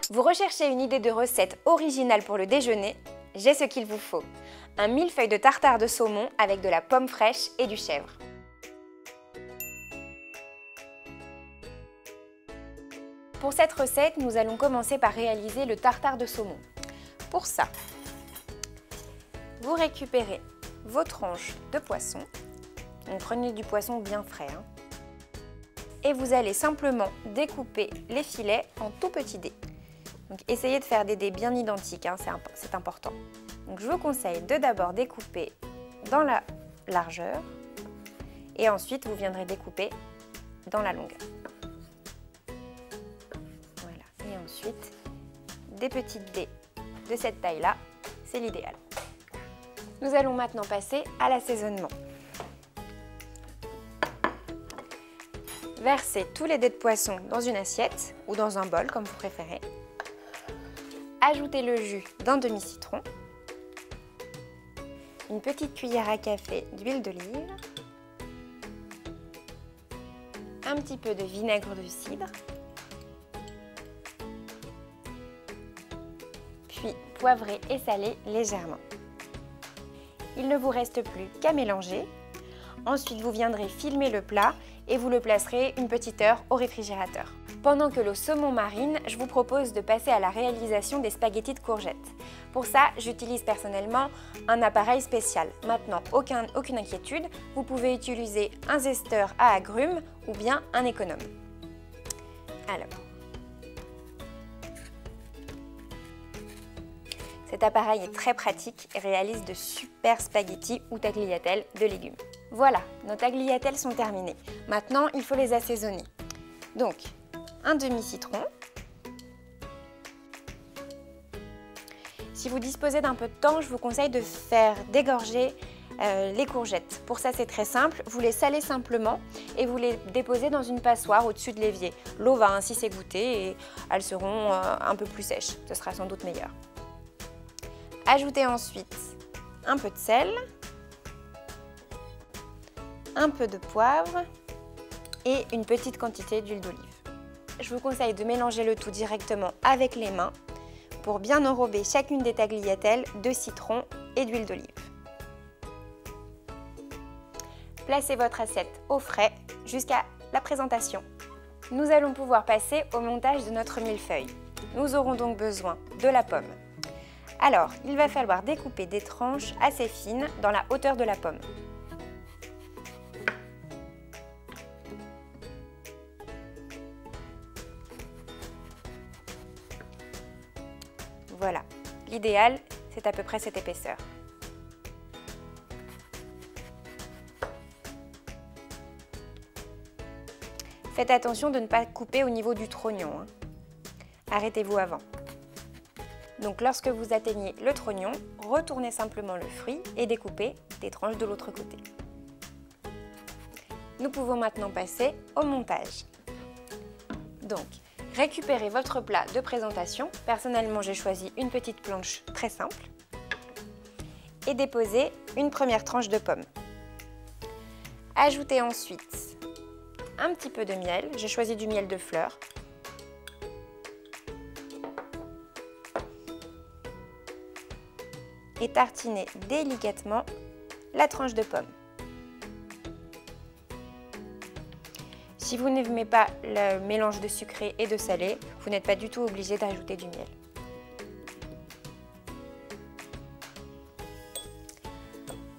Vous recherchez une idée de recette originale pour le déjeuner? J'ai ce qu'il vous faut. Un millefeuille de tartare de saumon avec de la pomme fraîche et du chèvre. Pour cette recette, nous allons commencer par réaliser le tartare de saumon. Pour ça, vous récupérez vos tranches de poisson. Donc prenez du poisson bien frais. Et vous allez simplement découper les filets en tout petits dés. Donc essayez de faire des dés bien identiques, c'est important. Donc je vous conseille de d'abord découper dans la largeur et ensuite vous viendrez découper dans la longueur. Voilà, et ensuite des petites dés de cette taille-là, c'est l'idéal. Nous allons maintenant passer à l'assaisonnement. Versez tous les dés de poisson dans une assiette ou dans un bol comme vous préférez. Ajoutez le jus d'un demi-citron, une petite cuillère à café d'huile d'olive, un petit peu de vinaigre de cidre, puis poivrez et salez légèrement. Il ne vous reste plus qu'à mélanger. Ensuite, vous viendrez filmer le plat et vous le placerez une petite heure au réfrigérateur. Pendant que le saumon marine, je vous propose de passer à la réalisation des spaghettis de courgettes. Pour ça, j'utilise personnellement un appareil spécial. Maintenant, aucune inquiétude, vous pouvez utiliser un zesteur à agrumes ou bien un économe. Alors, cet appareil est très pratique et réalise de super spaghettis ou tagliatelles de légumes. Voilà, nos tagliatelles sont terminées. Maintenant, il faut les assaisonner. Donc, un demi-citron. Si vous disposez d'un peu de temps, je vous conseille de faire dégorger les courgettes. Pour ça, c'est très simple. Vous les salez simplement et vous les déposez dans une passoire au-dessus de l'évier. L'eau va ainsi s'égoutter et elles seront un peu plus sèches. Ce sera sans doute meilleur. Ajoutez ensuite un peu de sel, un peu de poivre et une petite quantité d'huile d'olive. Je vous conseille de mélanger le tout directement avec les mains pour bien enrober chacune des tagliatelles de citron et d'huile d'olive. Placez votre assiette au frais jusqu'à la présentation. Nous allons pouvoir passer au montage de notre millefeuille. Nous aurons donc besoin de la pomme. Alors, il va falloir découper des tranches assez fines dans la hauteur de la pomme. Voilà, l'idéal, c'est à peu près cette épaisseur. Faites attention de ne pas couper au niveau du trognon. Arrêtez-vous avant. Donc lorsque vous atteignez le trognon, retournez simplement le fruit et découpez des tranches de l'autre côté. Nous pouvons maintenant passer au montage. Donc, récupérez votre plat de présentation. Personnellement, j'ai choisi une petite planche très simple. Et déposez une première tranche de pomme. Ajoutez ensuite un petit peu de miel. J'ai choisi du miel de fleur. Et tartinez délicatement la tranche de pomme. Si vous n'aimez pas le mélange de sucré et de salé, vous n'êtes pas du tout obligé d'ajouter du miel.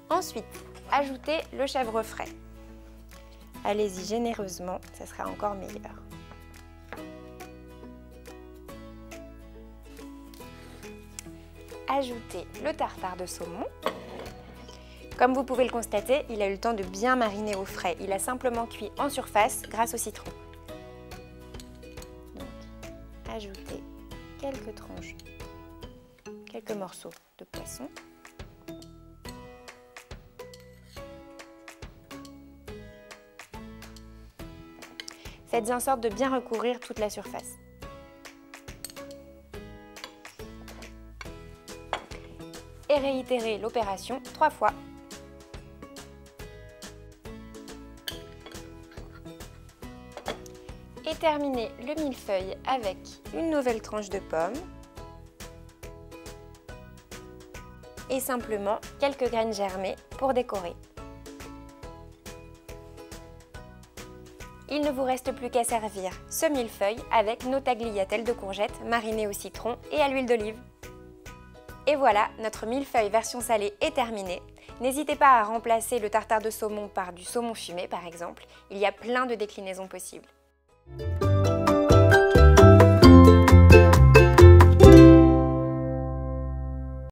Ensuite, ajoutez le chèvre frais. Allez-y généreusement, ça sera encore meilleur. Ajoutez le tartare de saumon. Comme vous pouvez le constater, il a eu le temps de bien mariner au frais. Il a simplement cuit en surface grâce au citron. Donc, ajoutez quelques tranches, quelques morceaux de poisson. Faites en sorte de bien recouvrir toute la surface. Et réitérez l'opération 3 fois. Et terminez le millefeuille avec une nouvelle tranche de pomme et simplement quelques graines germées pour décorer. Il ne vous reste plus qu'à servir ce millefeuille avec nos tagliatelles de courgettes marinées au citron et à l'huile d'olive. Et voilà, notre millefeuille version salée est terminée. N'hésitez pas à remplacer le tartare de saumon par du saumon fumé par exemple. Il y a plein de déclinaisons possibles.